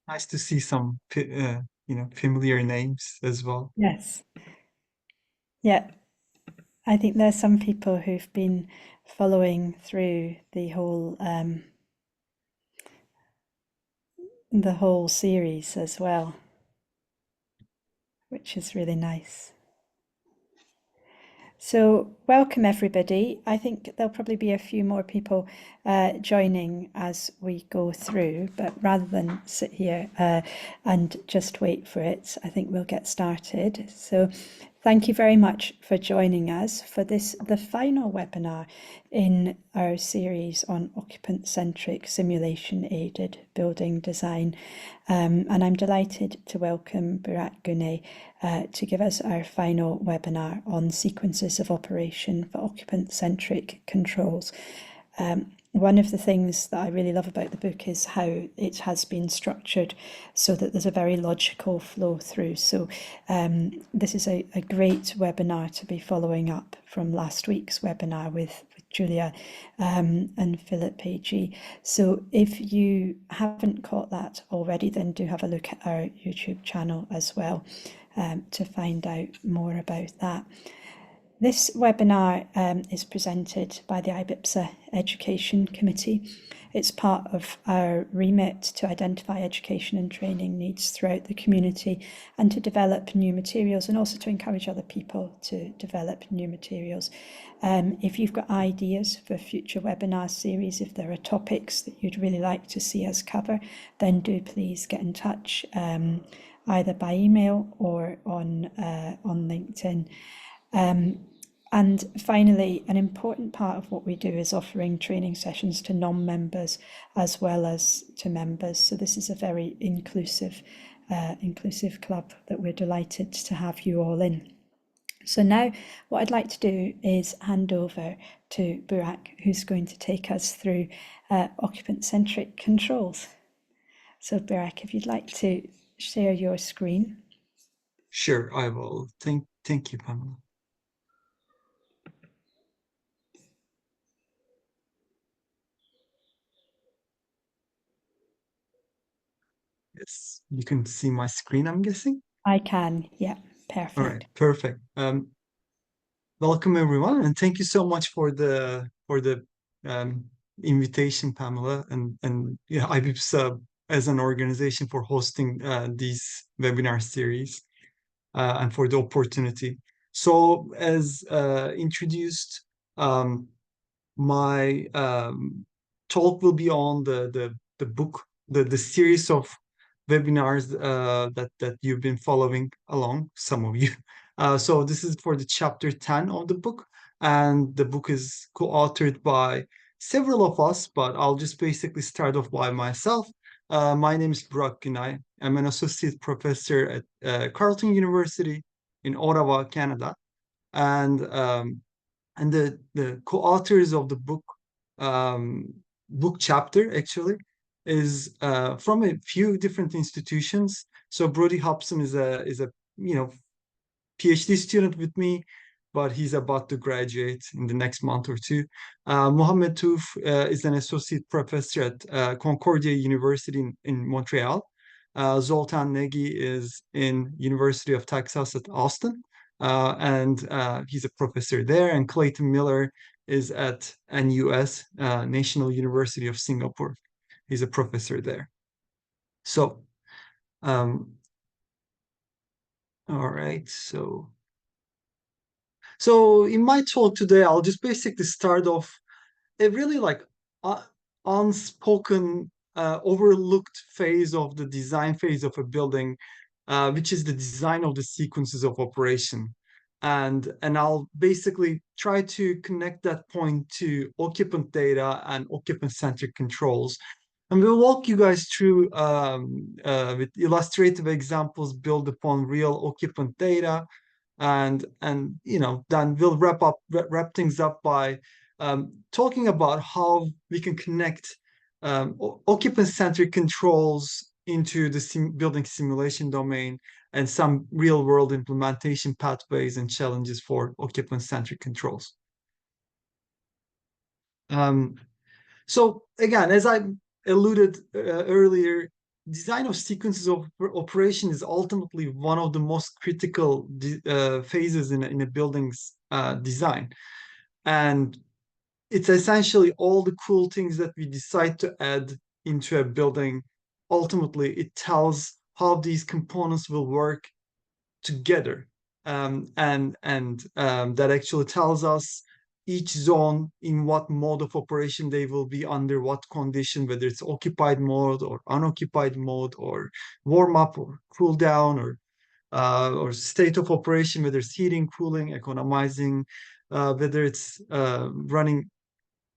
Nice to see some, familiar names as well. Yes. Yeah. I think there's some people who've been following through the whole series as well, which is really nice. So, welcome everybody. I think there'll probably be a few more people joining as we go through, but rather than sit here and just wait for it, I think we'll get started. So, thank you very much for joining us for the final webinar in our series on occupant-centric simulation-aided building design. And I'm delighted to welcome Burak Gunay to give us our final webinar on sequences of operation for occupant-centric controls. One of the things that I really love about the book is how it has been structured so that there's a very logical flow through. So this is a great webinar to be following up from last week's webinar with Julia and Philip Pagey. So if you haven't caught that already, then do have a look at our YouTube channel as well to find out more about that. This webinar is presented by the IBIPSA Education Committee. It's part of our remit to identify education and training needs throughout the community and to develop new materials and also to encourage other people to develop new materials. If you've got ideas for future webinar series, if there are topics that you'd really like to see us cover, then do please get in touch either by email or on LinkedIn. And finally, an important part of what we do is offering training sessions to non-members as well as to members. So this is a very inclusive club that we're delighted to have you all in. So now what I'd like to do is hand over to Burak, who's going to take us through occupant-centric controls. So Burak, if you'd like to share your screen. Sure, I will. Thank you, Pamela. Yes, you can see my screen, I'm guessing. I can, yeah, All right, perfect. perfect. Welcome everyone, and thank you so much for the um, invitation, Pamela, and yeah, IBIPS as an organization for hosting these webinar series and for the opportunity. So, as introduced, um, my talk will be on the book, the series of webinars that you've been following along, some of you. So this is for the chapter 10 of the book, and the book is co-authored by several of us, but I'll just basically start off by myself. My name is Burak Gunay. I'm an associate professor at Carleton University in Ottawa, Canada, and the co-authors of the book chapter actually is from a few different institutions. So Brody Hobson is a PhD student with me, but he's about to graduate in the next month or two. Mohamed Touf is an associate professor at Concordia University in Montreal. Zoltan Negi is in University of Texas at Austin, and he's a professor there. And Clayton Miller is at NUS, National University of Singapore. He's a professor there. So, um, all right. So in my talk today, I'll just basically start off a really like uh, unspoken, overlooked phase of the design phase of a building, which is the design of the sequences of operation. And I'll basically try to connect that point to occupant data and occupant-centric controls. And we'll walk you guys through with illustrative examples built upon real occupant data, and then we'll wrap things up by talking about how we can connect occupant-centric controls into the building simulation domain and some real-world implementation pathways and challenges for occupant-centric controls. Um, so again, as I alluded earlier, design of sequences of operation is ultimately one of the most critical phases in a building's design. And it's essentially all the cool things that we decide to add into a building. Ultimately, it tells how these components will work together. And that actually tells us each zone in what mode of operation they will be under what condition, whether it's occupied mode or unoccupied mode, or warm up or cool down, or state of operation, whether it's heating, cooling, economizing, whether it's running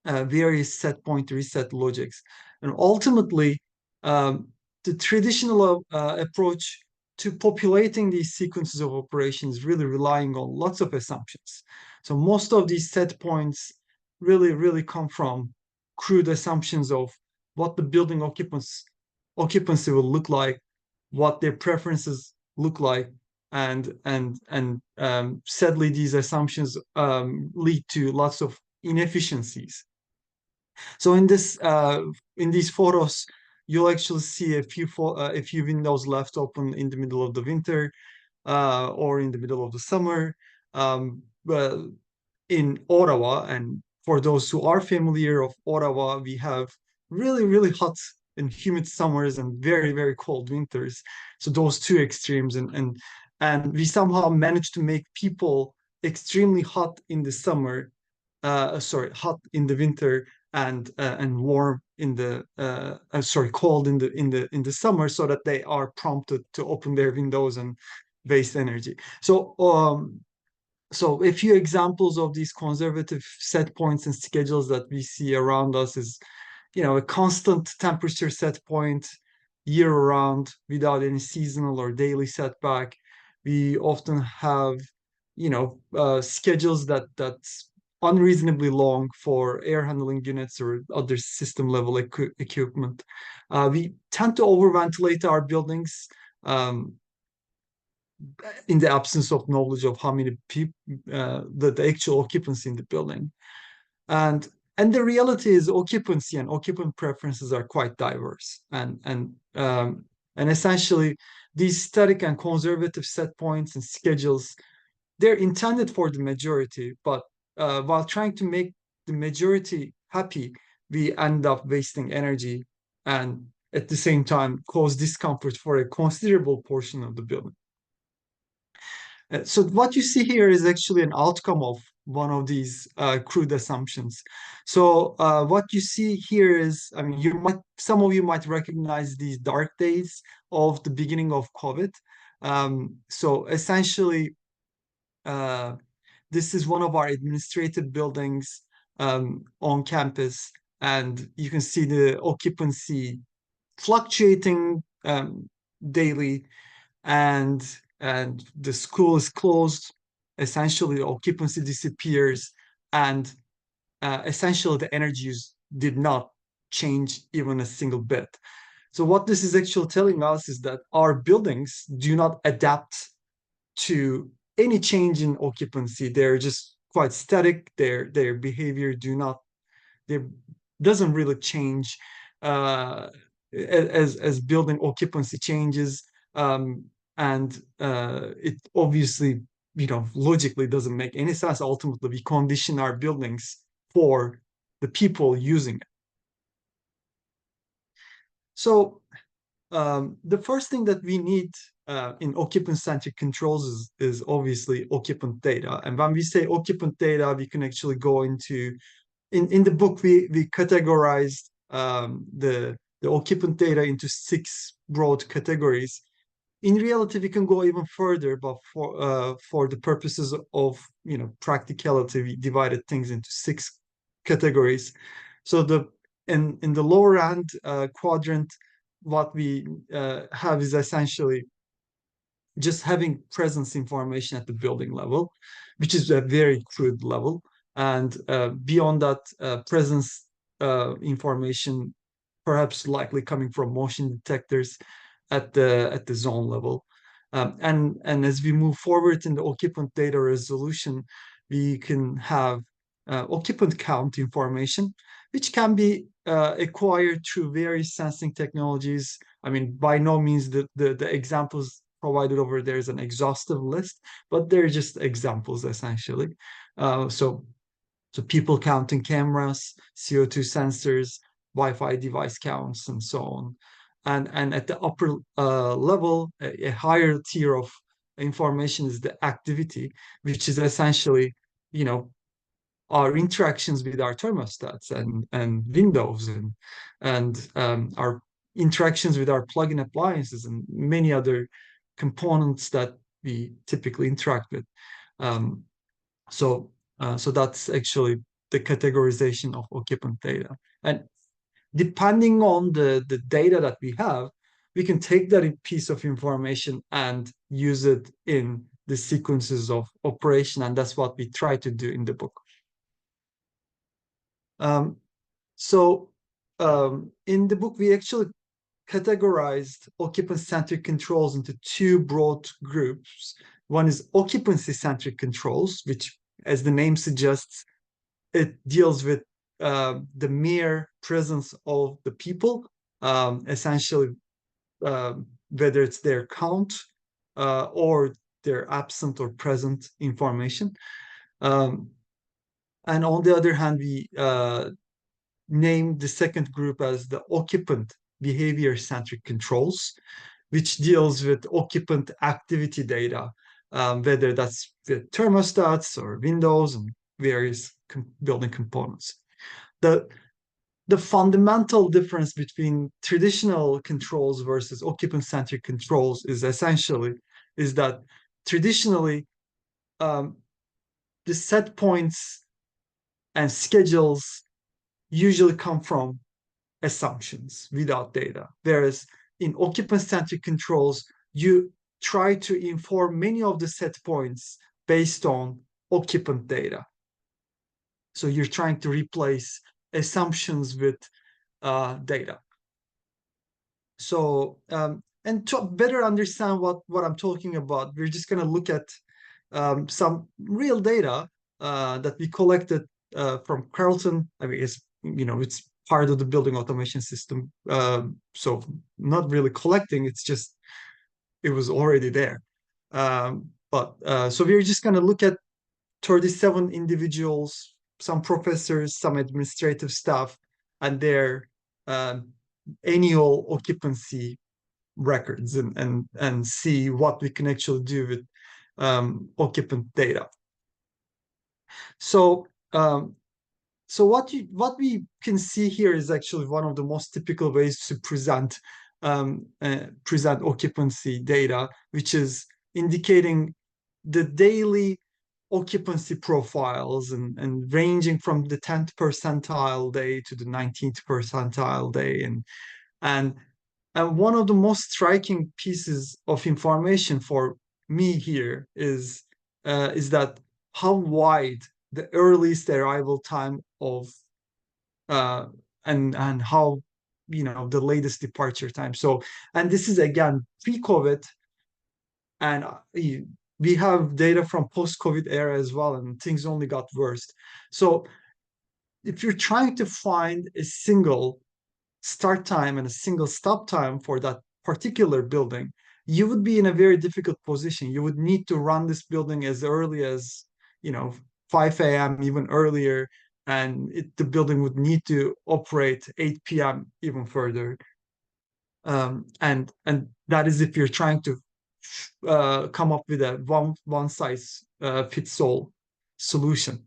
various set point reset logics. And ultimately, um, the traditional approach to populating these sequences of operations really relying on lots of assumptions. So most of these set points really come from crude assumptions of what the building occupancy will look like, what their preferences look like, and sadly these assumptions lead to lots of inefficiencies. So in these photos, you'll actually see a few windows left open in the middle of the winter, or in the middle of the summer. Well, in Ottawa, and for those who are familiar of Ottawa, we have really hot and humid summers and very cold winters. So those two extremes, and we somehow managed to make people extremely hot in the summer, sorry, hot in the winter, and warm in the sorry, cold in the summer, so that they are prompted to open their windows and waste energy. So a few examples of these conservative set points and schedules that we see around us is, a constant temperature set point year round without any seasonal or daily setback. We often have, schedules that's unreasonably long for air handling units or other system level equipment. We tend to overventilate our buildings. In the absence of knowledge of how many people, the actual occupancy in the building. And the reality is occupancy and occupant preferences are quite diverse. And essentially these static and conservative set points and schedules, they're intended for the majority, but while trying to make the majority happy, we end up wasting energy and at the same time cause discomfort for a considerable portion of the building. So what you see here is actually an outcome of one of these crude assumptions. So what you see here is, I mean, some of you might recognize these dark days of the beginning of COVID. So essentially, uh, this is one of our administrative buildings on campus, and you can see the occupancy fluctuating daily, and the school is closed. Essentially occupancy disappears, and essentially the energy use did not change even a single bit. So what this is actually telling us is that our buildings do not adapt to any change in occupancy. They're just quite static. Their behavior there doesn't really change as building occupancy changes. And it obviously, logically doesn't make any sense. Ultimately, we condition our buildings for the people using it. So the first thing that we need in occupant-centric controls is obviously occupant data. And when we say occupant data, we can actually go into, in the book, we categorized the occupant data into 6 broad categories. In reality, we can go even further, but for the purposes of practicality, we divided things into 6 categories. So in the lower end quadrant, what we have is essentially just having presence information at the building level, which is a very crude level. And beyond that, presence information, perhaps likely coming from motion detectors at the zone level. And as we move forward in the occupant data resolution, we can have occupant count information, which can be acquired through various sensing technologies. I mean, by no means the examples provided over there is an exhaustive list, but they're just examples essentially. So people counting cameras, CO2 sensors, Wi-Fi device counts, and so on. And at the upper level, a higher tier of information is the activity, which is essentially, you know, our interactions with our thermostats and windows and our interactions with our plug-in appliances and many other components that we typically interact with. Um, so that's actually the categorization of occupant data. And depending on the data that we have, we can take that piece of information and use it in the sequences of operation. And that's what we try to do in the book. Um, so in the book, we actually categorized occupant-centric controls into two broad groups. One is occupancy-centric controls, which, as the name suggests, it deals with the mere presence of the people, essentially, whether it's their count or their absent or present information. Um, and on the other hand, we named the second group as the occupant behavior-centric controls, which deals with occupant activity data, whether that's with thermostats or windows and various building components. The the fundamental difference between traditional controls versus occupant-centric controls is that traditionally um, the set points and schedules usually come from assumptions without data, whereas in occupant-centric controls you try to inform many of the set points based on occupant data. So you're trying to replace assumptions with data. So, and to better understand what I'm talking about, we're just going to look at some real data that we collected from Carlton. I mean, it's part of the building automation system. So not really collecting, it was already there. But so we're just going to look at 37 individuals, some professors, some administrative staff, and their um, annual occupancy records and see what we can actually do with occupant data. So so what we can see here is actually one of the most typical ways to present occupancy data, which is indicating the daily occupancy profiles and ranging from the 10th percentile day to the 19th percentile day. And one of the most striking pieces of information for me here is that how wide the earliest arrival time of uh, and how the latest departure time. So, and this is again pre-COVID, and we have data from post-COVID era as well, and things only got worse. So, if you're trying to find a single start time and a single stop time for that particular building, you would be in a very difficult position. You would need to run this building as early as, 5 a.m., even earlier, and the building would need to operate 8 p.m. even further. And that is if you're trying to come up with a one size fits all solution.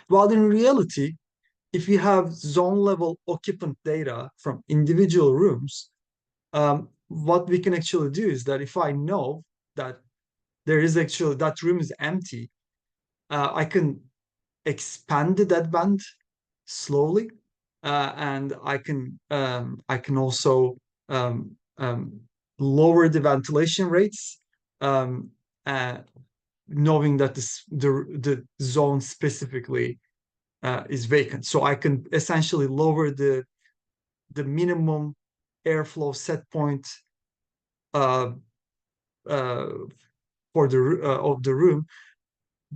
While in reality, if you have zone level occupant data from individual rooms, what we can actually do is that if I know that that room is empty, I can expand the dead band slowly, and I can also lower the ventilation rates, um, uh, knowing that the zone specifically is vacant. So I can essentially lower the minimum airflow set point uh, uh, of the room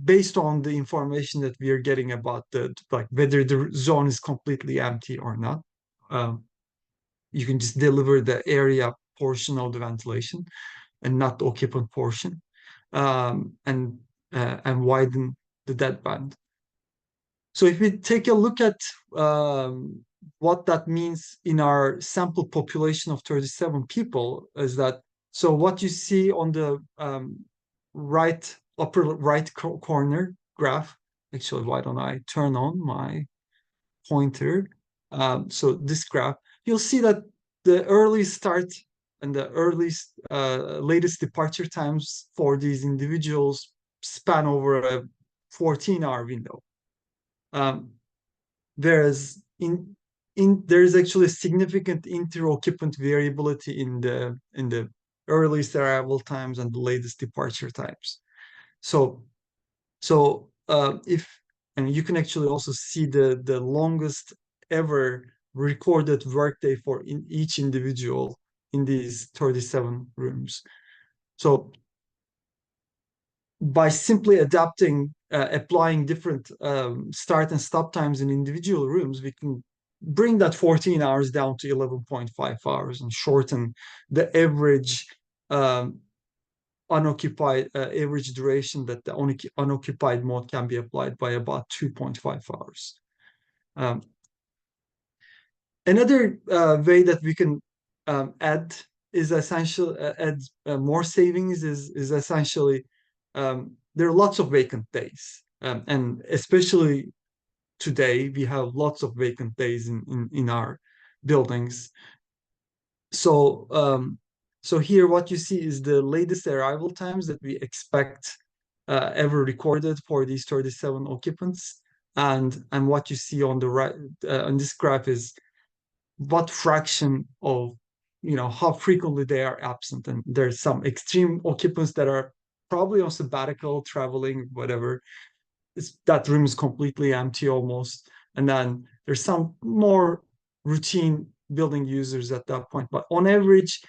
based on the information that we are getting about the like whether the zone is completely empty or not. Um, you can just deliver the area portion of the ventilation and not the occupant portion, and widen the dead band. So if we take a look at what that means in our sample population of 37 people, is that so what you see on the right upper right corner graph. Actually, why don't I turn on my pointer? So this graph, you'll see that the early start and the earliest latest departure times for these individuals span over a 14-hour window. Whereas in there is actually significant inter-occupant variability in the earliest arrival times and the latest departure times. So if and you can actually also see the longest ever recorded workday for each individual in these 37 rooms. So by simply applying different start and stop times in individual rooms, we can bring that 14 hours down to 11.5 hours and shorten the average unoccupied average duration that the unoccupied mode can be applied by about 2.5 hours. Another way that we can add is essential add more savings is essentially there are lots of vacant days, and especially today we have lots of vacant days in our buildings. So so here what you see is the latest arrival times that we expect ever recorded for these 37 occupants, and what you see on the right on this graph is what fraction of how frequently they are absent. And there's some extreme occupants that are probably on sabbatical, traveling, whatever. That room is completely empty almost. And then there's some more routine building users at that point. But on average,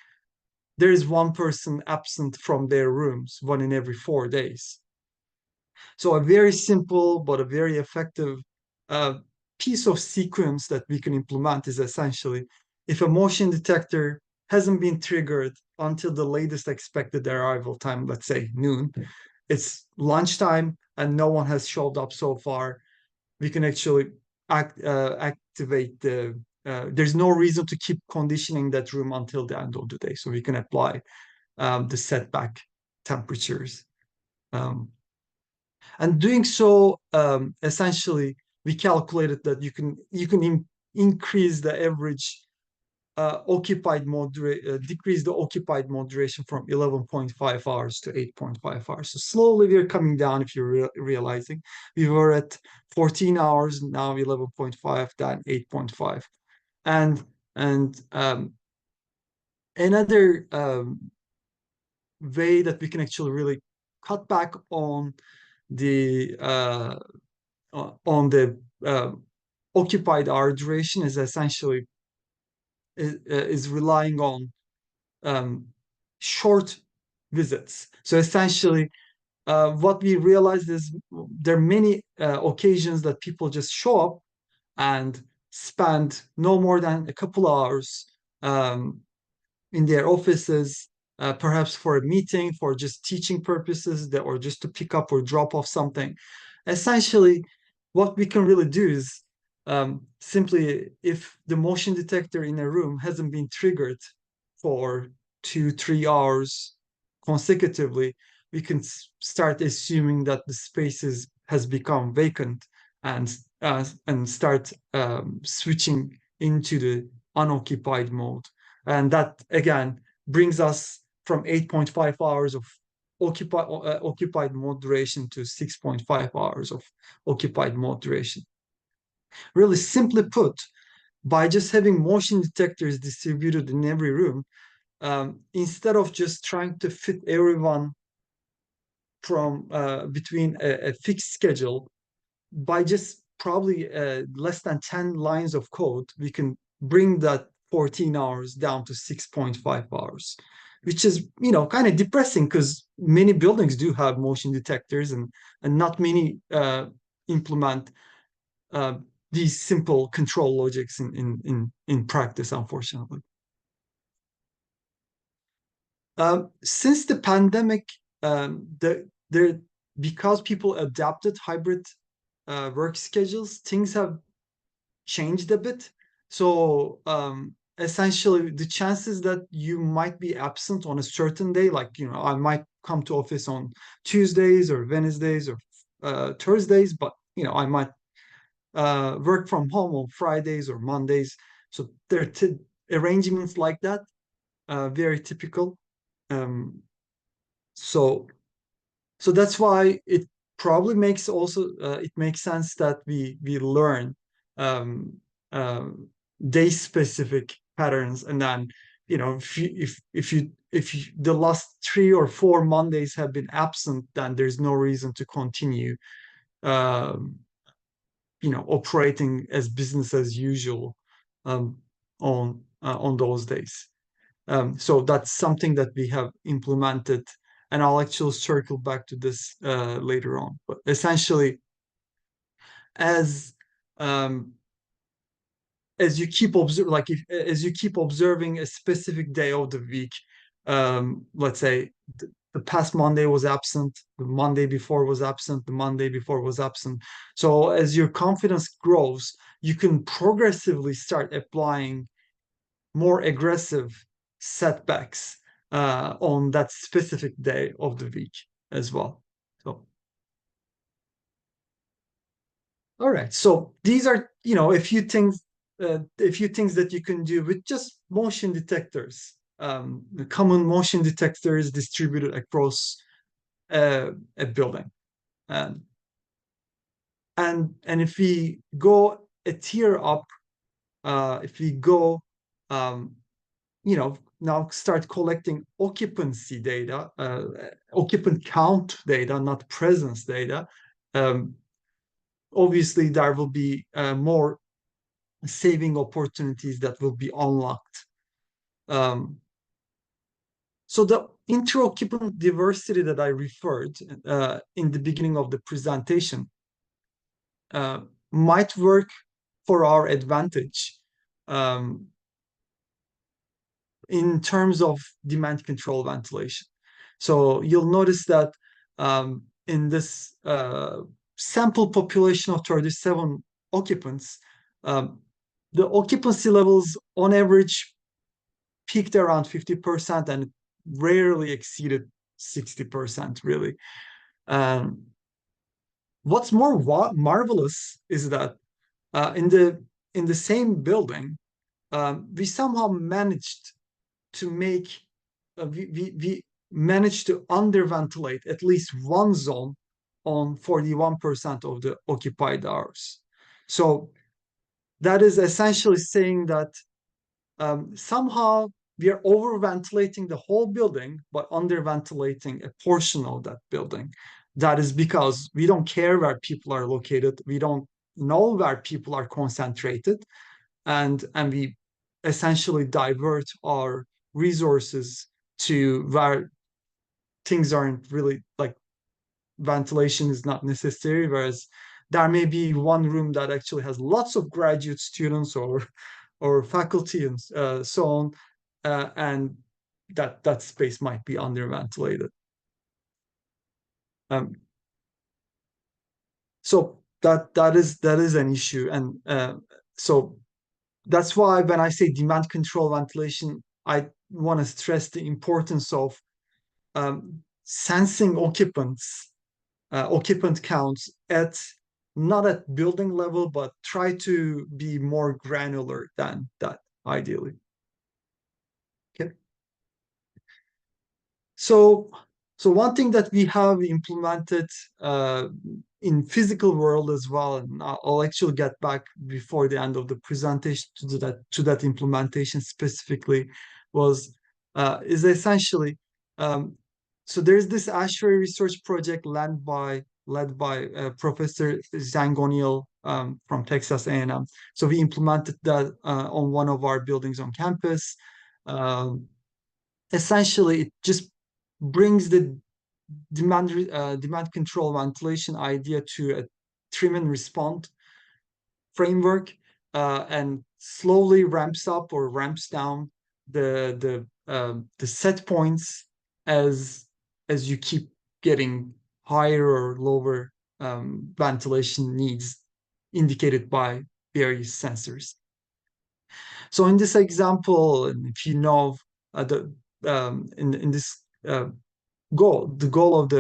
there is one person absent from their rooms, one in every 4 days. So a very simple but a very effective uh, piece of sequence that we can implement is essentially if a motion detector hasn't been triggered until the latest expected arrival time, let's say noon, it's lunchtime and no one has showed up so far, we can actually activate there's no reason to keep conditioning that room until the end of the day. So we can apply the setback temperatures. And doing so, essentially, we calculated that you can increase the average decrease the occupied mode duration from 11.5 hours to 8.5 hours. So slowly we're coming down. If you're realizing, we were at 14 hours, now 11.5, then 8.5, and another way that we can actually really cut back on the occupied hour duration is essentially is relying on short visits. So essentially, what we realized is there are many occasions that people just show up and spend no more than a couple hours in their offices, perhaps for a meeting, for just teaching purposes, or just to pick up or drop off something. Essentially, what we can really do is simply, if the motion detector in a room hasn't been triggered for 2-3 hours consecutively, we can start assuming that the spaces has become vacant and start switching into the unoccupied mode. And that again brings us from 8.5 hours of occupied mode duration to 6.5 hours of occupied mode duration. Really simply put, by just having motion detectors distributed in every room, instead of just trying to fit everyone from between a fixed schedule, by just probably less than 10 lines of code, we can bring that 14 hours down to 6.5 hours, which is, kind of depressing because many buildings do have motion detectors, and not many implement uh, these simple control logics in practice, unfortunately. Since the pandemic, there because people adapted hybrid work schedules, things have changed a bit. So essentially, the chances that you might be absent on a certain day, like I might come to office on Tuesdays or Wednesdays or Thursdays, but I might work from home on Fridays or Mondays. So there are arrangements like that, very typical. Um, so so that's why it probably makes also it makes sense that we learn um, um, day specific patterns, and then if you the last 3 or 4 Mondays have been absent, then there's no reason to continue um, operating as business as usual um, on those days. So that's something that we have implemented, and I'll actually circle back to this later on. But essentially, as um, as you keep as you keep observing a specific day of the week, let's say the past Monday was absent, the Monday before was absent, the Monday before was absent. So as your confidence grows, you can progressively start applying more aggressive setbacks on that specific day of the week as well. So, all right. So these are, a few things that you can do with just motion detectors. The common motion detectors distributed across a building. Um, and if we go a tier up, if we go um, now start collecting occupancy data, occupant count data, not presence data. Um, Obviously, there will be more saving opportunities that will be unlocked. Um, so the inter-occupant diversity that I referred in the beginning of the presentation uh, might work for our advantage. Um, in terms of demand control ventilation. So you'll notice that in this sample population of 37 occupants, um, the occupancy levels on average peaked around 50% and rarely exceeded 60%, really. Um, what's more marvelous is that in the same building, we somehow managed to make we managed to underventilate at least one zone on 41% of the occupied hours. So that is essentially saying that somehow we are overventilating the whole building, but underventilating a portion of that building. That is because we don't care where people are located. We don't know where people are concentrated, and we essentially divert our resources to where things aren't really, like, ventilation is not necessary, whereas there may be one room that actually has lots of graduate students or faculty and so on, and that space might be underventilated. Um, so that is an issue, and so that's why when I say demand control ventilation, I want to stress the importance of sensing occupant counts at not at building level, but try to be more granular than that, ideally. Okay. So, so one thing that we have implemented in physical world as well, and I'll actually get back before the end of the presentation to that implementation specifically, was is essentially so there's this Ashbury research project led by Professor Zhang O'Neill from Texas A&M. So we implemented that on one of our buildings on campus. Um, Essentially, it just brings the demand control ventilation idea to a trim and respond framework, and slowly ramps up or ramps down the set points as you keep getting higher or lower ventilation needs indicated by various sensors. So in this example, and if you know the in this the goal of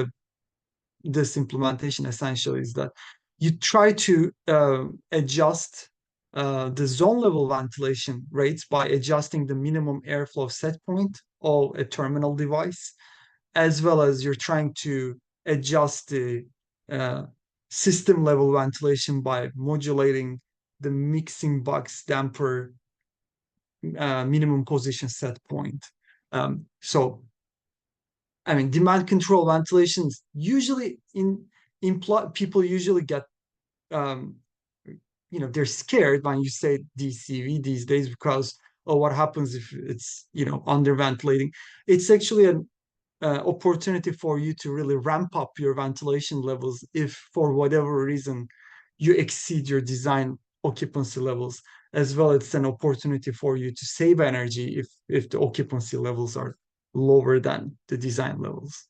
this implementation essentially is that you try to adjust the zone level ventilation rates by adjusting the minimum airflow set point of a terminal device, as well as you're trying to adjust the uh, system level ventilation by modulating the mixing box damper minimum position set point. So I mean, demand control ventilations usually imply people usually get um, they're scared when you say DCV these days because oh, what happens if it's under ventilating? It's actually an opportunity for you to really ramp up your ventilation levels if for whatever reason you exceed your design occupancy levels. As well, it's an opportunity for you to save energy if the occupancy levels are lower than the design levels.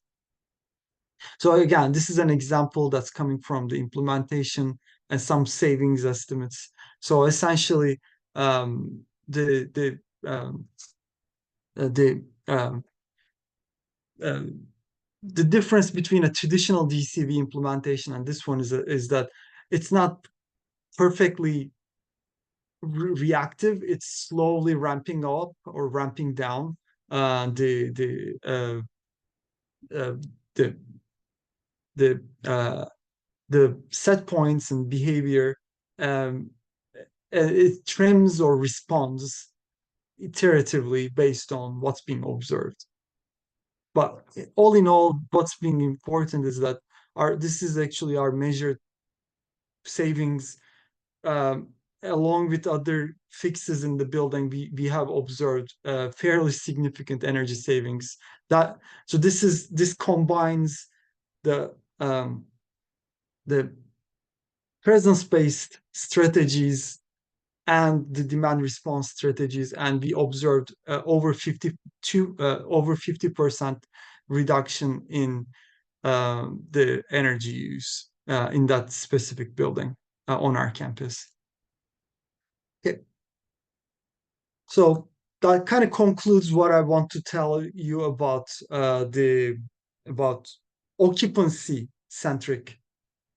So again, this is an example that's coming from the implementation and some savings estimates. So essentially, the uh, the um, uh, the difference between a traditional DCV implementation and this one is that it's not perfectly reactive. It's slowly ramping up or ramping down uh, the the uh, uh, the the the set points and behavior. Um, it trims or responds iteratively based on what's being observed. But all in all, what's being important is that this is actually our measured savings, um, along with other fixes in the building. We have observed fairly significant energy savings. So this combines the the presence-based strategies and the demand response strategies, and we observed over 50% reduction in the energy use in that specific building on our campus. Okay. So that kind of concludes what I want to tell you about the about occupancy centric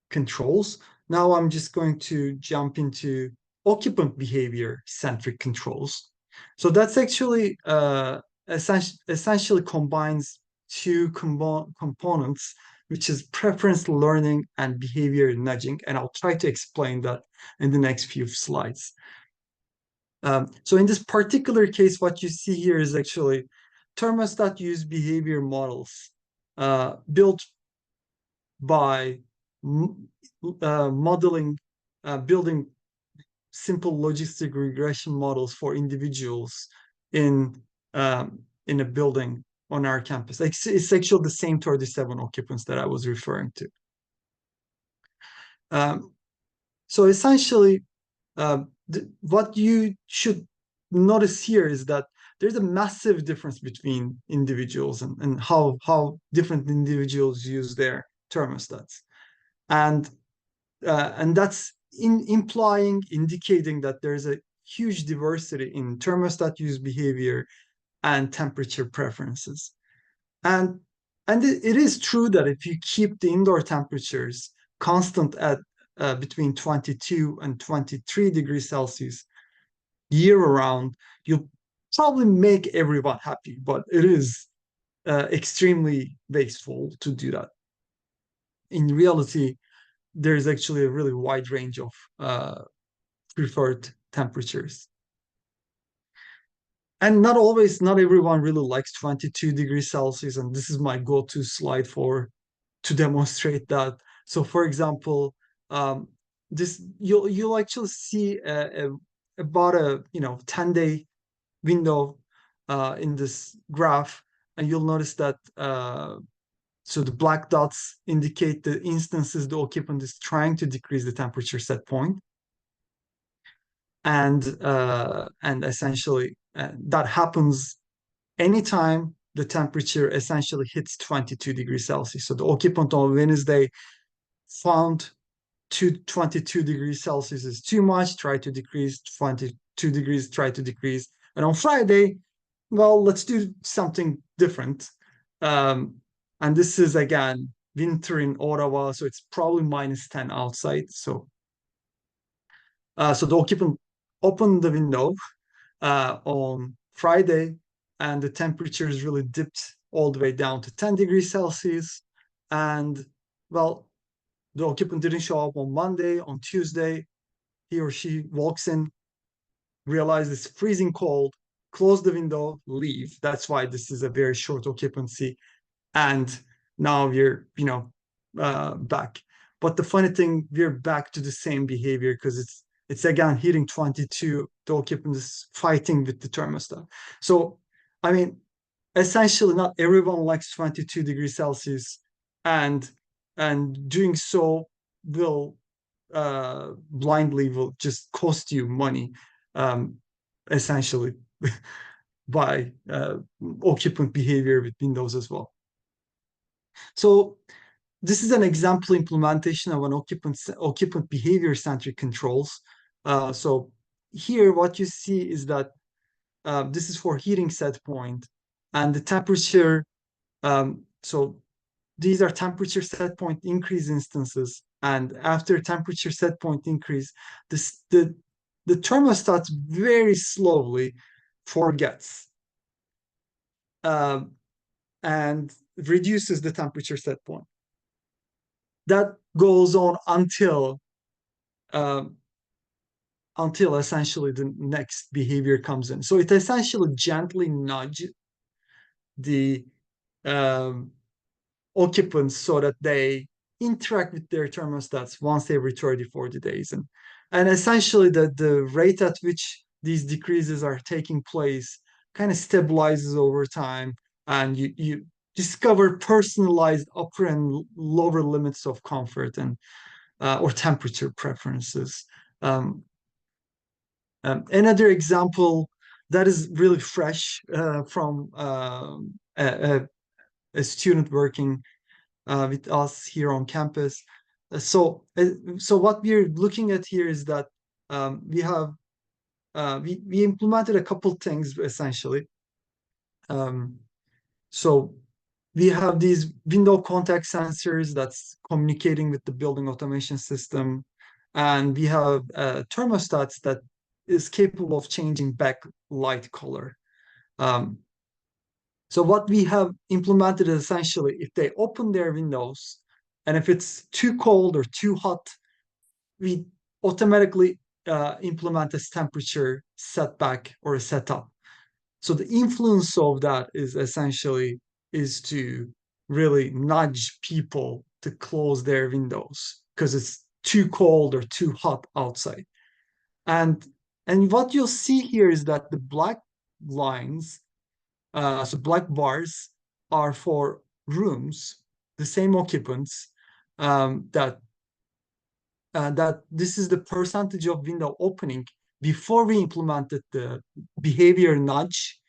controls. Now I'm just going to jump into occupant behavior centric controls. So that's actually essentially combines two components, which is preference learning and behavior nudging. And I'll try to explain that in the next few slides. So in this particular case, what you see here is actually thermostat use behavior models built by modeling, building simple logistic regression models for individuals in a building on our campus. It's actually the same 37 occupants that I was referring to. So essentially, what you should notice here is that there's a massive difference between individuals and how different individuals use their thermostats. And that's indicating that there's a huge diversity in thermostat use behavior and temperature preferences. And it is true that if you keep the indoor temperatures constant at between 22 and 23 degrees Celsius year around, you'll probably make everyone happy, but it is extremely wasteful to do that. In reality, there's actually a really wide range of preferred temperatures. And not everyone really likes 22 degrees Celsius, and this is my go-to slide to demonstrate that. So for example, this you'll actually see about a 10-day window in this graph, and you'll notice that so the black dots indicate the instances the occupant is trying to decrease the temperature set point, and essentially that happens anytime the temperature essentially hits 22 degrees Celsius. So the occupant on Wednesday found 22 degrees Celsius is too much, try to decrease, 22 degrees, try to decrease. And on Friday, well, let's do something different. And this is again winter in Ottawa, so it's probably -10 outside. So the occupant opened the window on Friday, and the temperatures really dipped all the way down to 10 degrees Celsius. And well, the occupant didn't show up on Monday. On Tuesday, he or she walks in, realizes it's freezing cold, close the window, leave. That's why this is a very short occupancy. And now we're, back. But the funny thing, we're back to the same behavior because it's again hitting 22. The occupant is fighting with the thermostat. So, I mean, essentially, not everyone likes 22 degrees Celsius, and doing so will blindly will just cost you money, um, essentially, by occupant behavior with Windows as well. So this is an example implementation of an occupant behavior centric controls. So here what you see is that this is for heating set point, and the temperature. So these are temperature set point increase instances, and after temperature set point increase, the thermostat very slowly forgets and reduces the temperature set point. That goes on um, until essentially the next behavior comes in. So it essentially gently nudges the um, occupants so that they interact with their thermostats once every 30, 40 days. And essentially the rate at which these decreases are taking place kind of stabilizes over time, and you discover personalized upper and lower limits of comfort and or temperature preferences. Um, Another example that is really fresh from a student working with us here on campus. So what we're looking at here is that we implemented a couple things essentially. Um, so we have these window contact sensors that's communicating with the building automation system, and we have thermostats that is capable of changing backlight color. Um, so what we have implemented is essentially if they open their windows and if it's too cold or too hot, we automatically implement a temperature setback or a setup. So the influence of that is essentially is to really nudge people to close their windows because it's too cold or too hot outside. And what you'll see here is that the black lines, so black bars are for rooms, the same occupants, that this is the percentage of window opening before we implemented the behavior nudge,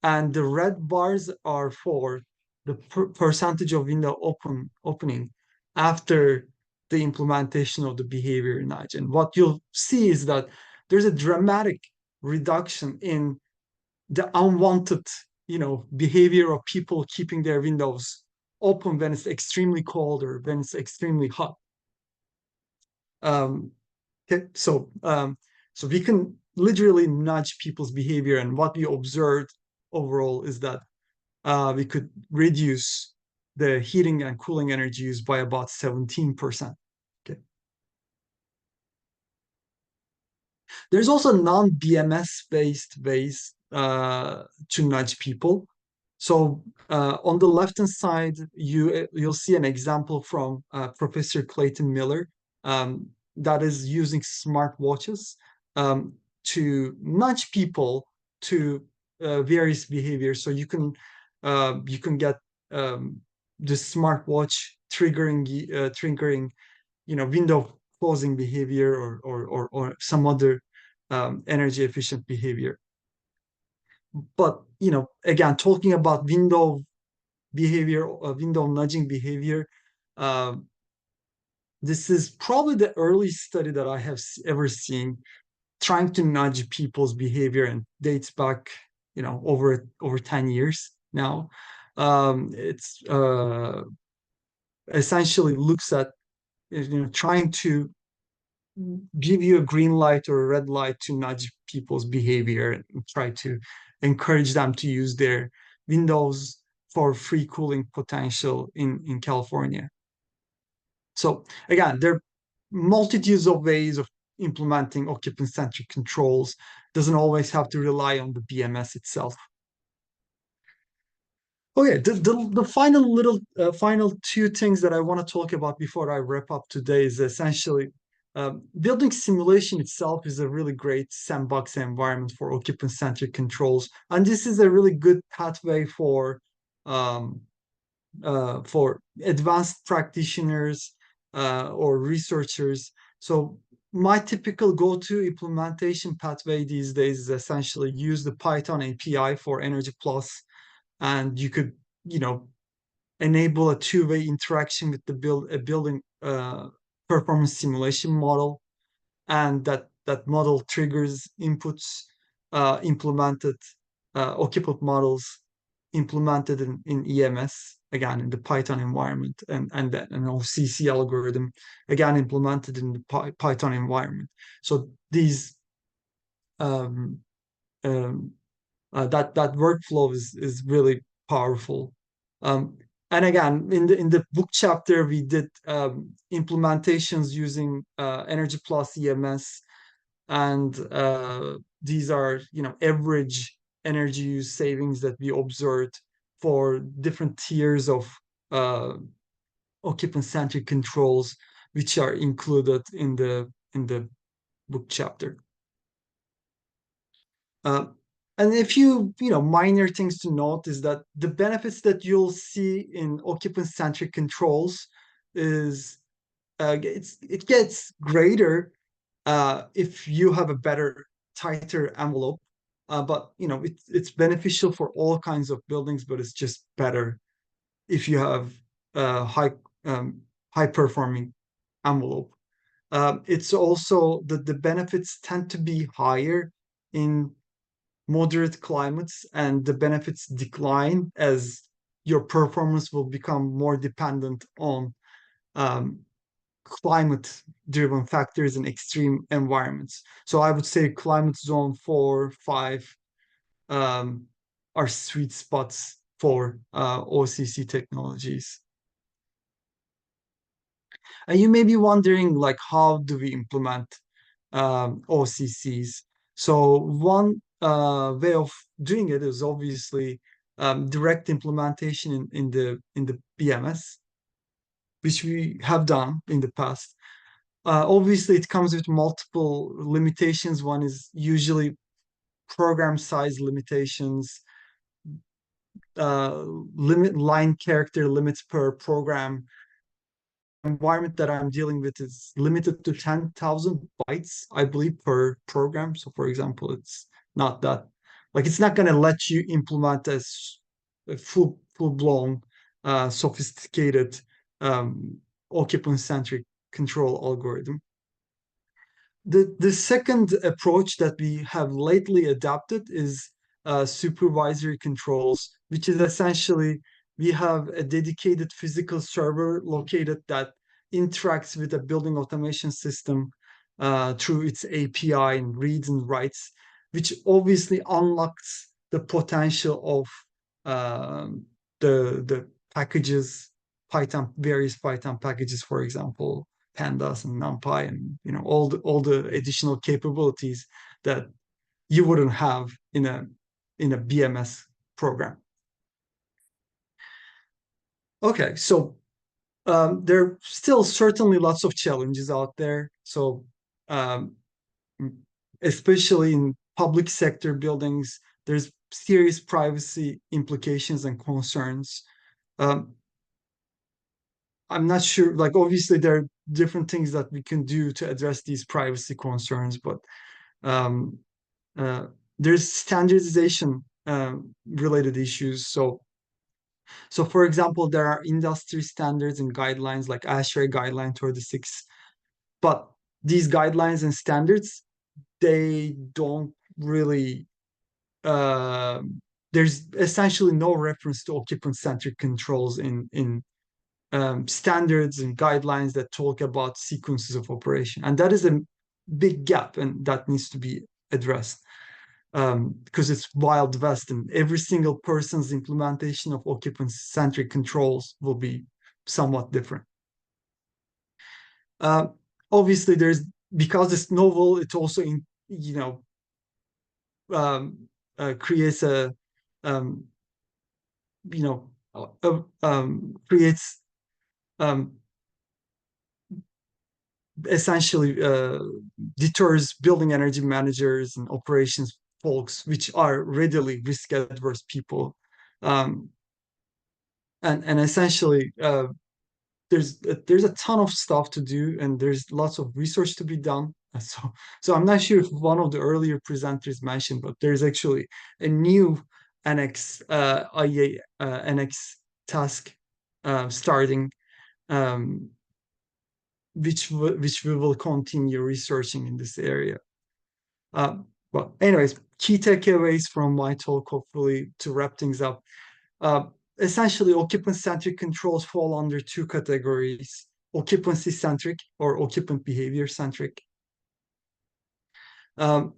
and the red bars are for the percentage of window opening after the implementation of the behavior nudge. And what you'll see is that there's a dramatic reduction in the unwanted, behavior of people keeping their windows open when it's extremely cold or when it's extremely hot. Okay, so we can literally nudge people's behavior, and what we observed overall is that we could reduce the heating and cooling energy use by about 17%. Okay. There's also non-BMS based ways to nudge people. So on the left-hand side, you'll see an example from Professor Clayton Miller. that is using smartwatches to nudge people to various behaviors. So you can get the smartwatch triggering window closing behavior or some other energy efficient behavior. But again, talking about window nudging behavior, uh, this is probably the earliest study that I have ever seen trying to nudge people's behavior, and dates back, over 10 years now. It's essentially looks at trying to give you a green light or a red light to nudge people's behavior and try to encourage them to use their windows for free cooling potential in California. So again, there are multitudes of ways of implementing occupant-centric controls. Doesn't always have to rely on the BMS itself. Okay, the final two things that I want to talk about before I wrap up today is essentially building simulation itself is a really great sandbox environment for occupant-centric controls, and this is a really good pathway um, for advanced practitioners or researchers. So my typical go-to implementation pathway these days is essentially use the Python API for Energy Plus, and you could, enable a two-way interaction with the building performance simulation model, and that model triggers inputs implemented occupant models implemented in EMS, again in the Python environment, and then an OCC algorithm again implemented in the Python environment. So these um, um, that workflow is really powerful. Um, and again, in the book chapter, we did implementations using Energy Plus EMS, and these are average energy use savings that we observed for different tiers of uh, occupant-centric controls, which are included in the book chapter. Uh, and if minor things to note is that the benefits that you'll see in occupant-centric controls is it gets greater if you have a better, tighter envelope. But it's beneficial for all kinds of buildings, but it's just better if you have a high performing envelope. It's also the benefits tend to be higher in moderate climates, and the benefits decline as your performance will become more dependent on um, climate driven factors in extreme environments. So I would say climate zone 4, 5 um, are sweet spots for OCC technologies. And you may be wondering, like, how do we implement OCCs? So one way of doing it is obviously direct implementation in the BMS, which we have done in the past. Obviously, it comes with multiple limitations. One is usually program size limitations, limit line character limits per program. Environment that I'm dealing with is limited to 10,000 bytes, I believe, per program. So, for example, it's not that, like, it's not going to let you implement a full-blown, sophisticated occupant-centric control algorithm. The second approach that we have lately adopted is supervisory controls, which is essentially we have a dedicated physical server located that interacts with a building automation system through its API and reads and writes, which obviously unlocks the potential of the packages, various Python packages, for example, pandas and numpy, and all the additional capabilities that you wouldn't have in a BMS program. Okay, so there are still certainly lots of challenges out there. So, um, especially in public sector buildings, there's serious privacy implications and concerns. Um, I'm not sure, like, obviously, there are different things that we can do to address these privacy concerns, but um, uh, there's standardization related issues. So, for example, there are industry standards and guidelines like ASHRAE Guideline 36, but these guidelines and standards, they don't really, uh, there's essentially no reference to occupant-centric controls in standards and guidelines that talk about sequences of operation. And that is a big gap, and that needs to be addressed because it's Wild West, and every single person's implementation of occupant-centric controls will be somewhat different. Uh, Obviously, there's because it's novel, it also um, creates a um, creates um, essentially deters building energy managers and operations folks, which are readily risk adverse people. Um, and essentially, there's a ton of stuff to do, and there's lots of research to be done. So I'm not sure if one of the earlier presenters mentioned, but there's actually a new annex IEA annex task starting, um, which we will continue researching in this area. But anyways, key takeaways from my talk, hopefully to wrap things up. Uh, Essentially, occupant-centric controls fall under two categories: occupancy-centric or occupant behavior-centric.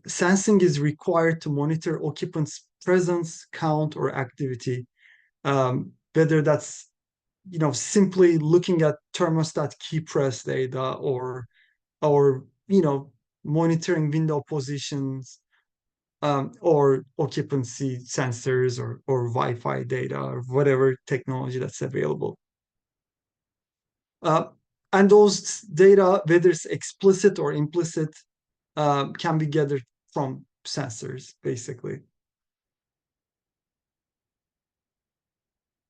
Sensing is required to monitor occupants' presence, count, or activity, whether that's simply looking at thermostat key press data, or monitoring window positions, or occupancy sensors, or Wi-Fi data, or whatever technology that's available. Uh, and those data, whether it's explicit or implicit, can be gathered from sensors, basically.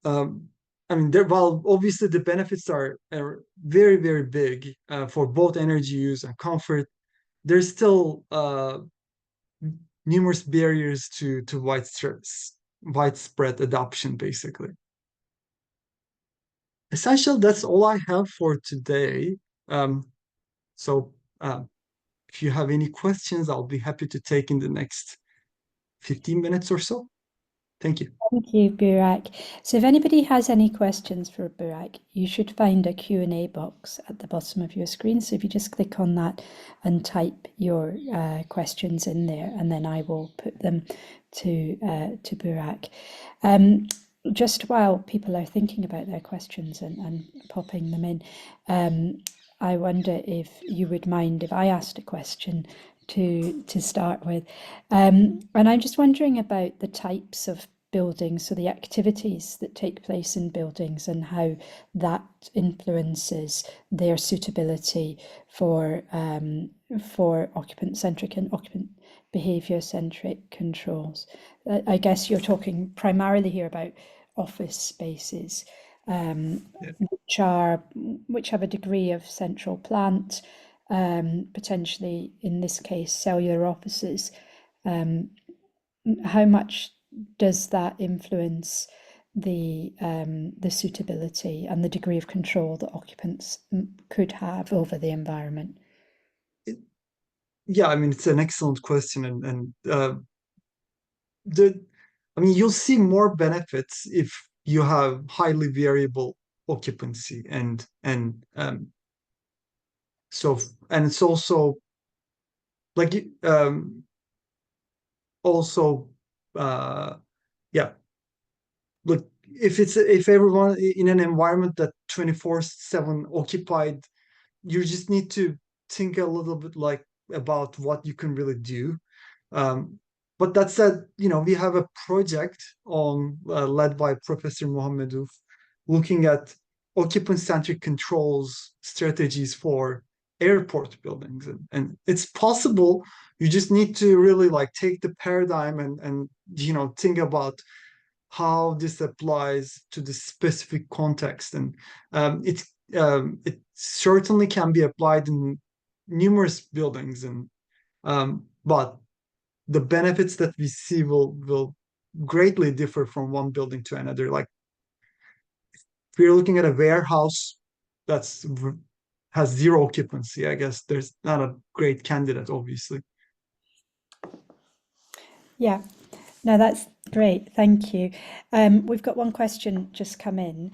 Um, I mean, while obviously the benefits are very, very big for both energy use and comfort, there's still numerous barriers to widespread adoption, basically. Essentially, that's all I have for today. Um, so if you have any questions, I'll be happy to take in the next 15 minutes or so. Thank you. Thank you, Burak. So if anybody has any questions for Burak, you should find a Q&A box at the bottom of your screen. So if you just click on that and type your questions in there, and then I will put them to Burak. Just while people are thinking about their questions and popping them in, I wonder if you would mind if I asked a question to start with. And I'm just wondering about the types of buildings, so the activities that take place in buildings and how that influences their suitability for occupant-centric and occupant behavior-centric controls. I guess you're talking primarily here about office spaces, Yeah. which have a degree of central plant, potentially in this case cellular offices. How much does that influence the suitability and the degree of control that occupants could have over the environment? Yeah, I mean, it's an excellent question, and the I mean, you'll see more benefits if you have highly variable occupancy, so and it's also like also uh yeah, look, if everyone in an environment that 24/7 occupied, you just need to think a little bit like about what you can really do. Um, but that said, we have a project led by Professor Mohamedov, looking at occupant-centric controls strategies for airport buildings, and it's possible. You just need to really like take the paradigm and think about how this applies to the specific context, and it certainly can be applied in numerous buildings, and but the benefits that we see will greatly differ from one building to another. Like if you're looking at a warehouse that's has zero occupancy, I guess there's not a great candidate, obviously. Yeah, no, that's great. Thank you. We've got one question just come in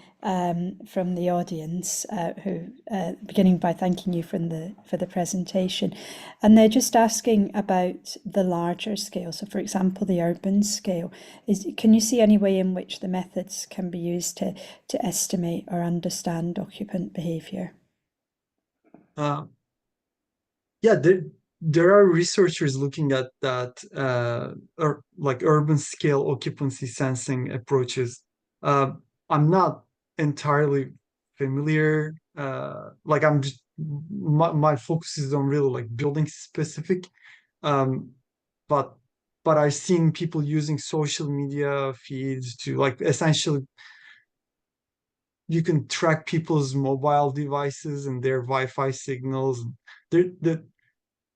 from the audience, who beginning by thanking you for the presentation, and they're just asking about the larger scale. So, for example, the urban scale. Can you see any way in which the methods can be used to estimate or understand occupant behaviour? Uh, yeah, there are researchers looking at that, or like urban scale occupancy sensing approaches. Uh, I'm not entirely familiar. Like I'm just my focus is on really like building specific. Um, but I've seen people using social media feeds to like essentially you can track people's mobile devices and their Wi-Fi signals. The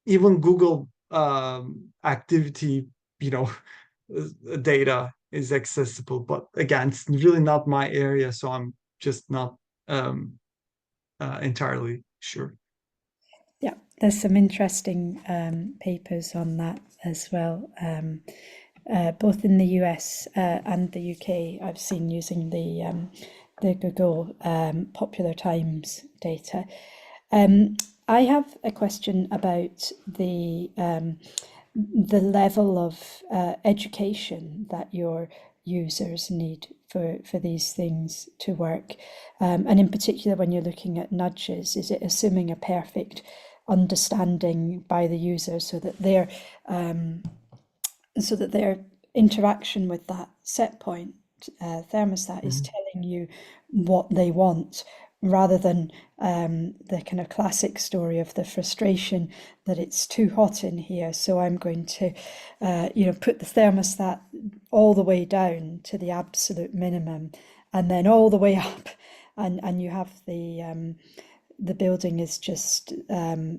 even Google activity, you know, data is accessible. But again, it's really not my area, so I'm just not um, entirely sure. Yeah, there's some interesting papers on that as well. Both in the US and the UK, I've seen using the Google Popular Times data. I have a question about the level of education that your users need for these things to work. And in particular, when you're looking at nudges, is it assuming a perfect understanding by the user so that their interaction with that set point thermostat is Mhm. telling you what they want, rather than the kind of classic story of the frustration that it's too hot in here, so I'm going to put the thermostat all the way down to the absolute minimum and then all the way up, and you have the building is just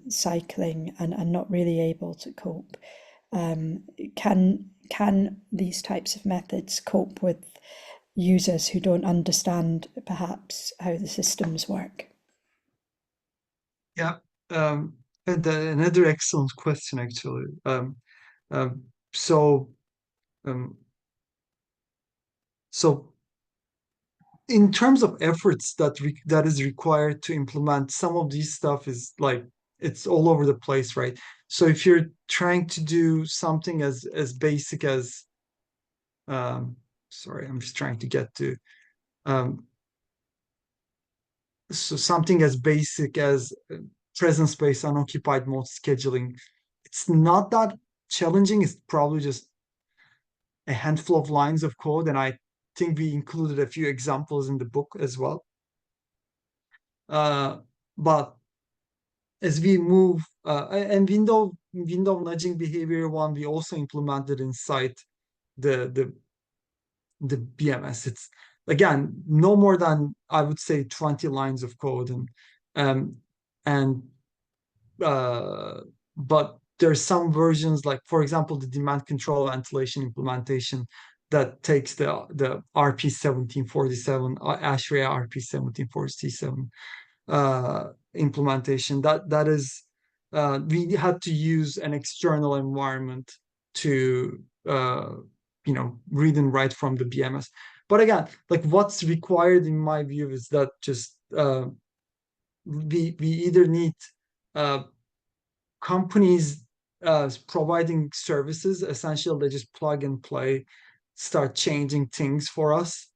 cycling and not really able to cope. Um, can these types of methods cope with users who don't understand perhaps how the systems work? Yeah, and another excellent question, actually. Um, so, um, so in terms of efforts that is required to implement some of these stuff is like it's all over the place, right? So if you're trying to do something as basic as um, sorry, I'm just trying to get to um, so something as basic as presence-based unoccupied mode scheduling, it's not that challenging. It's probably just a handful of lines of code, and I think we included a few examples in the book as well. But as we move, and window nudging behavior one, we also implemented inside the the the BMS. It's again no more than I would say 20 lines of code, um and uh but there's some versions, like for example the demand control ventilation implementation, that takes the RP 1747 ASHRAE RP 1747 implementation. That is we had to use an external environment to read and write from the BMS. But again, like what's required in my view is that just we either need uh, companies providing services, essentially they just plug and play, start changing things for us,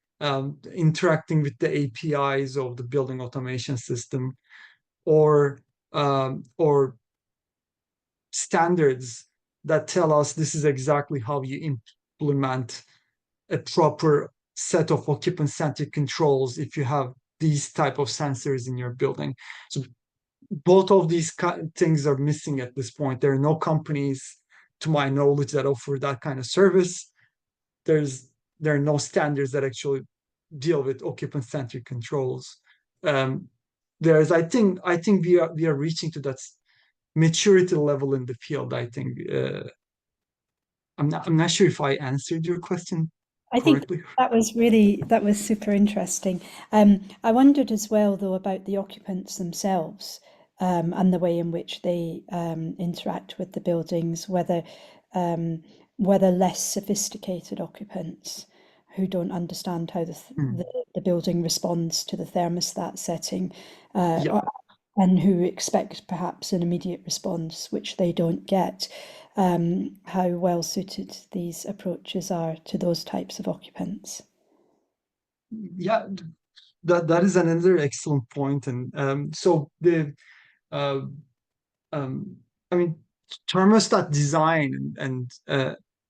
interacting with the APIs of the building automation system, or standards that tell us this is exactly how you implement a proper set of occupant-centric controls if you have these type of sensors in your building. So both of these things are missing at this point. There are no companies, to my knowledge, that offer that kind of service. There are no standards that actually deal with occupant-centric controls. I think we are reaching to that maturity level in the field. I think I'm not sure if I answered your question I think correctly. that was super interesting. I wondered as well, though, about the occupants themselves, and the way in which they interact with the buildings, um, whether less sophisticated occupants who don't understand how Hmm. the building responds to the thermostat setting, uh, Yeah, or- and who expect perhaps an immediate response, which they don't get, how well suited these approaches are to those types of occupants. yeah, that is another excellent point. And so the uh, um, I mean, thermostat design and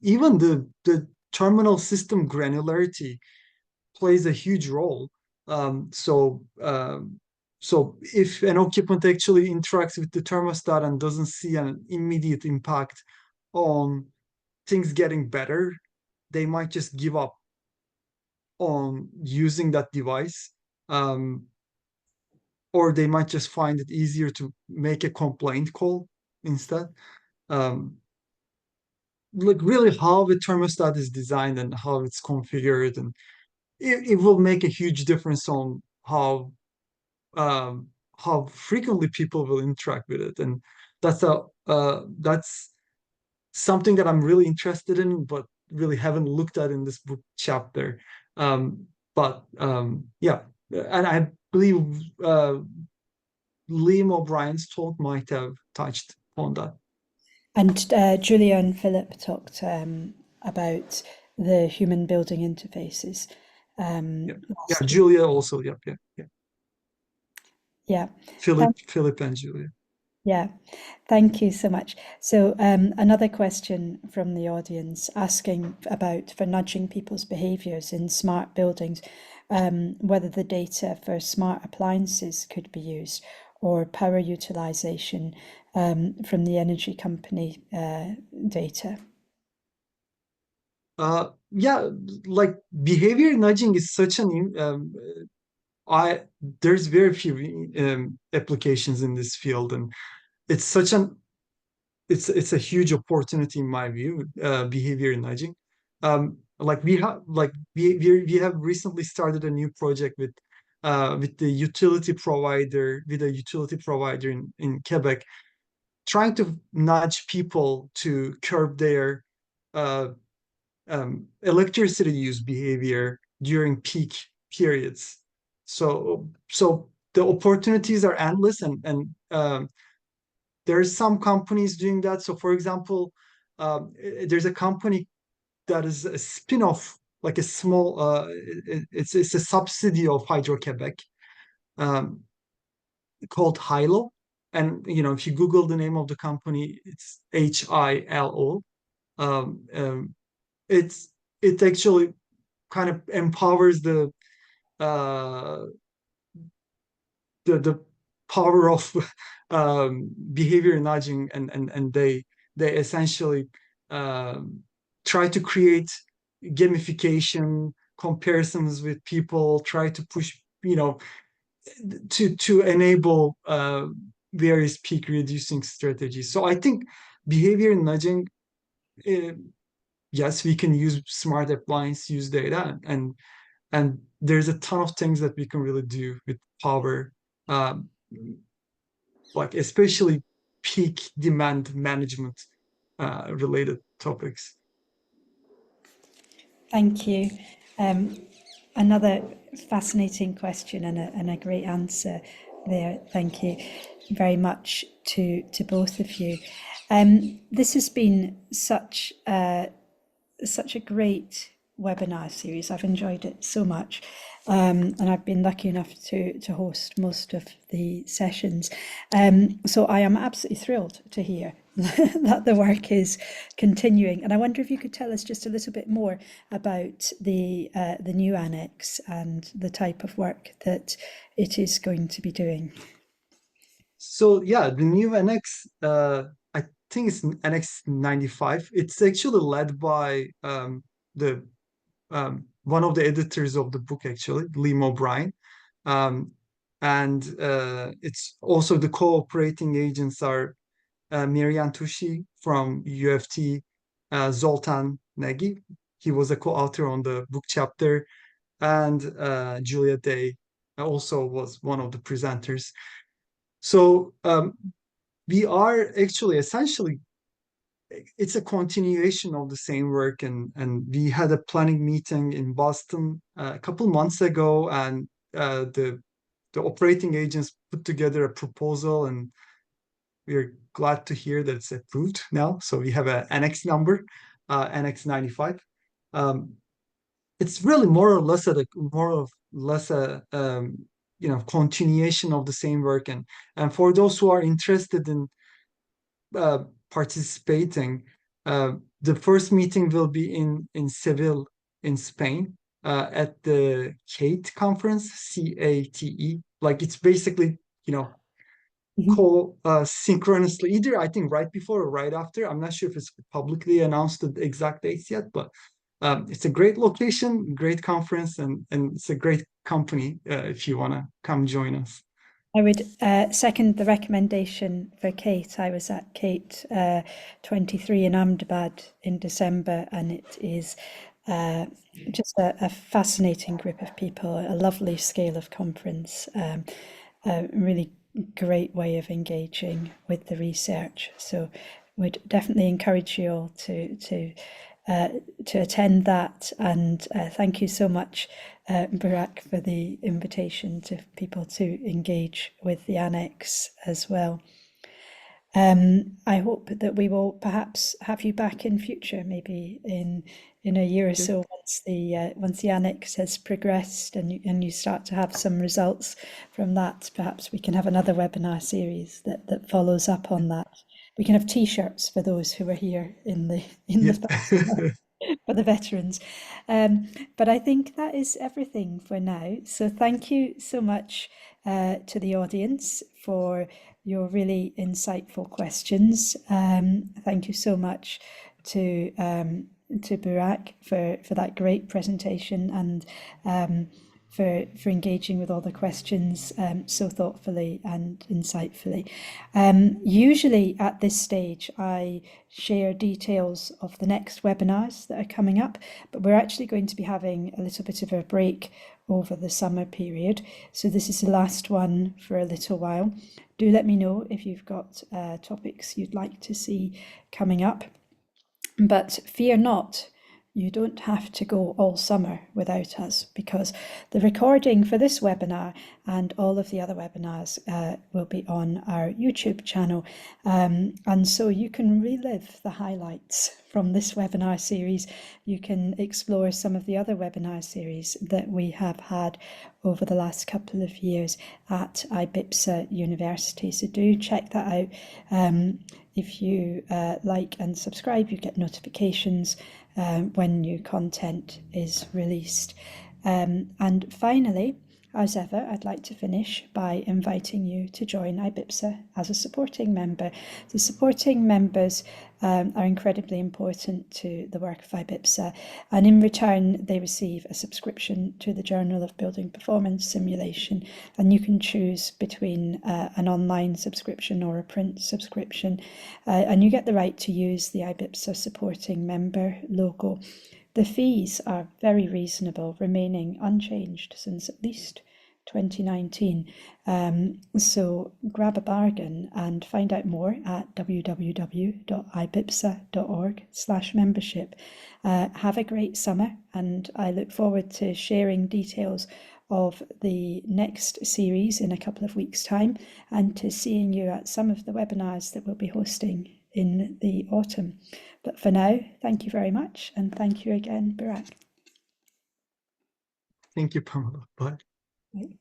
even the terminal system granularity plays a huge role. Um, so so if an occupant actually interacts with the thermostat and doesn't see an immediate impact on things getting better, they might just give up on using that device. Um, or they might just find it easier to make a complaint call instead. Um, like really how the thermostat is designed and how it's configured, and it will make a huge difference on um, how frequently people will interact with it. And that's something that I'm really interested in, but really haven't looked at in this book chapter. Yeah, and I believe Liam O'Brien's talk might have touched on that. And Julia and Philip talked about the human building interfaces Yeah, yeah, last week. Julia also. Yeah, yeah, yeah. Yeah, Philip and Julia. yeah, thank you so much. So, another question from the audience asking about for nudging people's behaviours in smart buildings, whether the data for smart appliances could be used or power utilisation from the energy company data. Yeah, like behavior nudging is such an I there's very few applications in this field, and it's such an it's a huge opportunity in my view. Behavior nudging, like we have recently started a new project with the utility provider with a utility provider in Quebec, trying to nudge people to curb their uh, electricity use behavior during peak periods. So the opportunities are endless, and there's some companies doing that. So for example, there's a company that is a spin-off, like a small, it's a subsidy of Hydro Quebec, um, called Hilo. And if you Google the name of the company, it's HILO. Um, um, it's it actually kind of empowers uh, the power of behavior nudging, and they essentially um, try to create gamification comparisons with people, try to push to enable various peak reducing strategies. So I think behavior nudging, uh, yes, we can use smart appliance, use data, and there's a ton of things that we can really do with power, um, like especially peak demand management related topics. Thank you. Um, Another fascinating question and a great answer there. Thank you very much to both of you. This has been such a great webinar series. I've enjoyed it so much. And I've been lucky enough to host most of the sessions. So I am absolutely thrilled to hear that the work is continuing. And I wonder if you could tell us just a little bit more about the new annex and the type of work that it is going to be doing. So yeah, the new Annex, I think it's Annex 95. It's actually led by the one of the editors of the book, actually, Liam O'Brien. Um, and it's also the cooperating agents are Miriam Tushi from UFT, Zoltan Nagy. He was a co-author on the book chapter, and Julia Day also was one of the presenters. So we are actually essentially it's a continuation of the same work, and we had a planning meeting in Boston a couple months ago, and the operating agents put together a proposal, and we're glad to hear that it's approved now. So we have an annex number, annex 95. Um, it's really more or less a continuation of the same work, and for those who are interested in participating. The first meeting will be in Seville, in Spain, at the CATE conference, CATE. Like it's basically, Mhm. synchronously, either I think right before or right after. I'm not sure if it's publicly announced the exact dates yet, but it's a great location, great conference, and it's a great company if you want to come join us. I would second the recommendation for Kate. I was at Kate 23 in Ahmedabad in December, and it is uh, just a fascinating group of people, a lovely scale of conference, a really great way of engaging with the research. So, would definitely encourage you all uh, to attend that. And thank you so much, Burak, for the invitation to people to engage with the annex as well. I hope that we will perhaps have you back in future, maybe in a year or Yeah. so, once the annex has progressed and you start to have some results from that. Perhaps we can have another webinar series that follows up on that. We can have T-shirts for those who were here in Yeah. the past for the veterans. But I think that is everything for now. So thank you so much to the audience for your really insightful questions. Thank you so much to Burak for that great presentation and for engaging with all the questions so thoughtfully and insightfully. Usually at this stage, I share details of the next webinars that are coming up, but we're actually going to be having a little bit of a break over the summer period. So this is the last one for a little while. Do let me know if you've got topics you'd like to see coming up. But fear not, you don't have to go all summer without us, because the recording for this webinar and all of the other webinars will be on our YouTube channel. And so you can relive the highlights from this webinar series. You can explore some of the other webinar series that we have had over the last couple of years at IBIPSA University. So do check that out. If you like and subscribe, you get notifications when new content is released. And finally, as ever, I'd like to finish by inviting you to join IBIPSA as a supporting member. The supporting members are incredibly important to the work of IBIPSA, and in return they receive a subscription to the Journal of Building Performance Simulation, and you can choose between an online subscription or a print subscription, and you get the right to use the IBIPSA supporting member logo. The fees are very reasonable, remaining unchanged since at least 2019. So grab a bargain and find out more at www.ibipsa.org/membership. Have a great summer, and I look forward to sharing details of the next series in a couple of weeks' time, and to seeing you at some of the webinars that we'll be hosting in the autumn. But for now, thank you very much, and thank you again, Burak. Thank you, Pamela. Bye. Right.